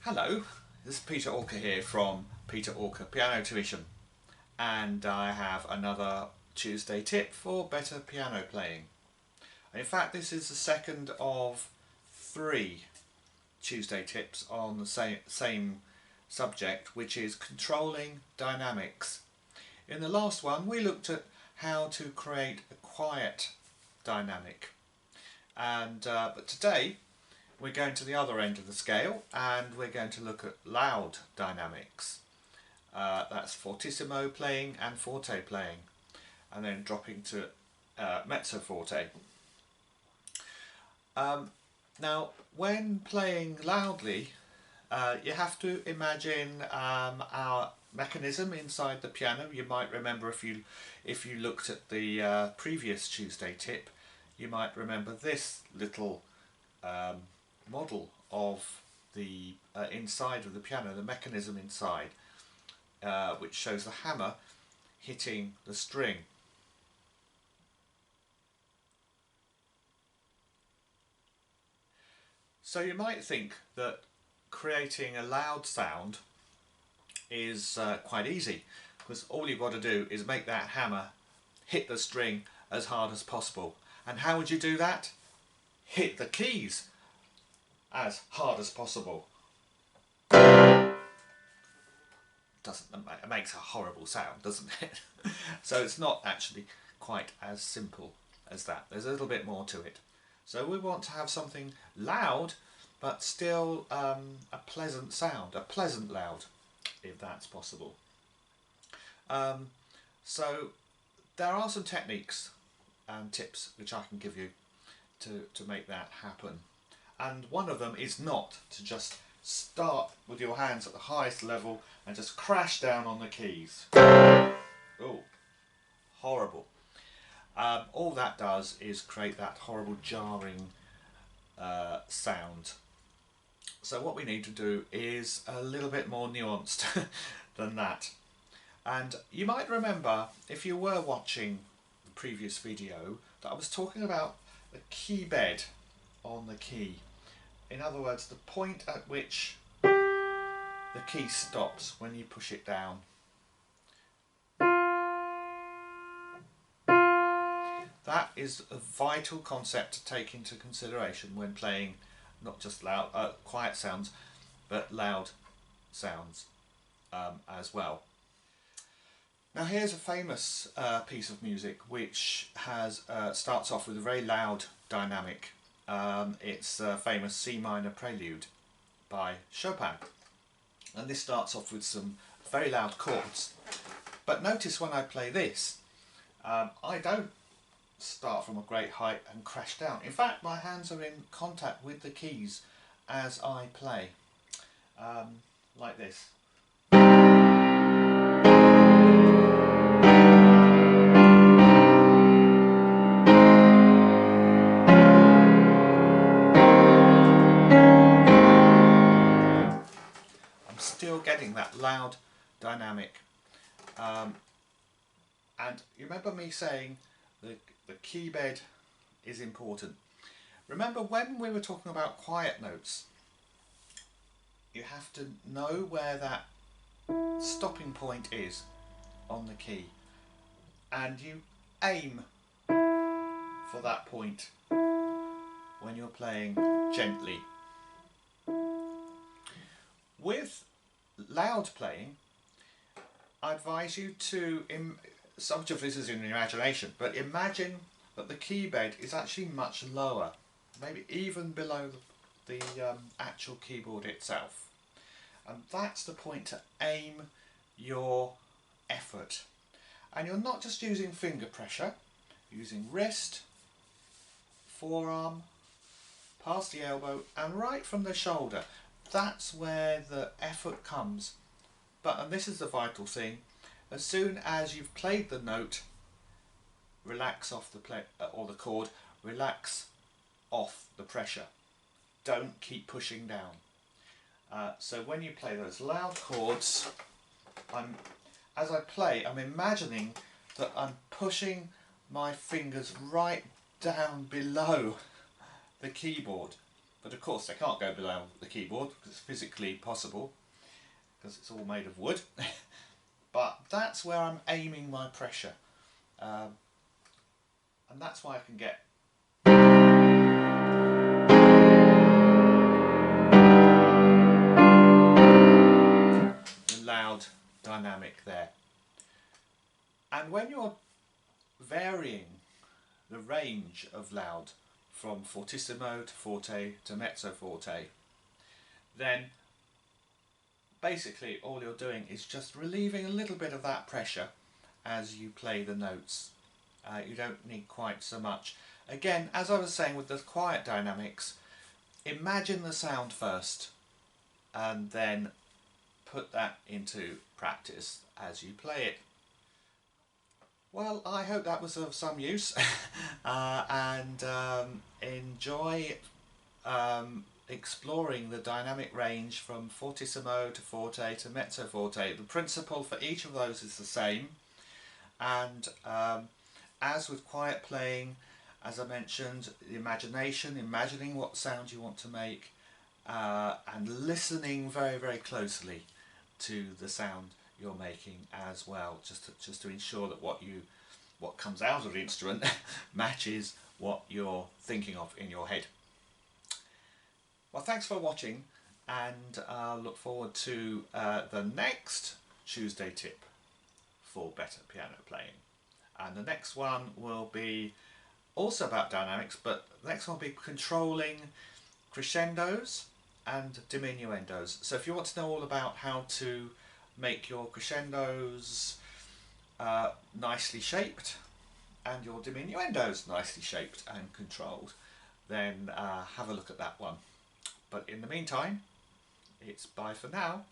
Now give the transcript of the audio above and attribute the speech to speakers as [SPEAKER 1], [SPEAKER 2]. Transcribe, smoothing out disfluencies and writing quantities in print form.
[SPEAKER 1] Hello, this is Peter Orker here from Peter Orker Piano Tuition, and I have another Tuesday tip for better piano playing. In fact, this is the second of three Tuesday tips on the same subject, which is controlling dynamics. In the last one we looked at how to create a quiet dynamic, but today we're going to the other end of the scale and we're going to look at loud dynamics. That's fortissimo playing and forte playing, and then dropping to mezzo forte. Now, when playing loudly, you have to imagine our mechanism inside the piano. You might remember if you looked at the previous Tuesday tip, you might remember this little model of the inside of the piano, the mechanism inside, which shows the hammer hitting the string. So you might think that creating a loud sound is quite easy, because all you've got to do is make that hammer hit the string as hard as possible. And how would you do that? Hit the keys as hard as possible. It makes a horrible sound, doesn't it? So it's not actually quite as simple as that. There's a little bit more to it. So we want to have something loud, but still a pleasant sound, a pleasant loud, if that's possible. So there are some techniques and tips which I can give you to make that happen. And one of them is not to just start with your hands at the highest level and just crash down on the keys. Oh, horrible. All that does is create that horrible jarring sound. So what we need to do is a little bit more nuanced than that. And you might remember, if you were watching the previous video, that I was talking about the key bed on the key. In other words, the point at which the key stops when you push it down. That is a vital concept to take into consideration when playing not just loud, quiet sounds, but loud sounds as well. Now here's a famous piece of music which starts off with a very loud dynamic. It's a famous C minor prelude by Chopin, and this starts off with some very loud chords. But notice when I play this, I don't start from a great height and crash down. In fact, my hands are in contact with the keys as I play, like this. Still getting that loud dynamic, and you remember me saying the key bed is important. Remember when we were talking about quiet notes, you have to know where that stopping point is on the key, and you aim for that point when you're playing gently. With loud playing, I advise you to, so much of this is in your imagination, but imagine that the key bed is actually much lower, maybe even below the actual keyboard itself. And that's the point to aim your effort. And you're not just using finger pressure, you're using wrist, forearm, past the elbow and right from the shoulder. That's where the effort comes. And this is the vital thing, as soon as you've played the note, relax off the chord, relax off the pressure. Don't keep pushing down. So when you play those loud chords, as I play, I'm imagining that I'm pushing my fingers right down below the keyboard. but of course they can't go below the keyboard because it's physically possible because it's all made of wood. But that's where I'm aiming my pressure, and that's why I can get the loud dynamic there. And when you're varying the range of loud from fortissimo to forte to mezzo forte, then basically all you're doing is just relieving a little bit of that pressure as you play the notes. You don't need quite so much. Again, as I was saying with the quiet dynamics, imagine the sound first and then put that into practice as you play it. Well, I hope that was of some use and enjoy exploring the dynamic range from fortissimo to forte to mezzo forte. The principle for each of those is the same, and as with quiet playing, as I mentioned, the imagination, imagining what sound you want to make, and listening very, very closely to the sound you're making as well, just to ensure that what comes out of the instrument matches what you're thinking of in your head. Well, thanks for watching, and look forward to the next Tuesday tip for better piano playing. And the next one will be also about dynamics, but the next one will be controlling crescendos and diminuendos. So if you want to know all about how to make your crescendos nicely shaped and your diminuendos nicely shaped and controlled, then have a look at that one. But in the meantime, it's bye for now.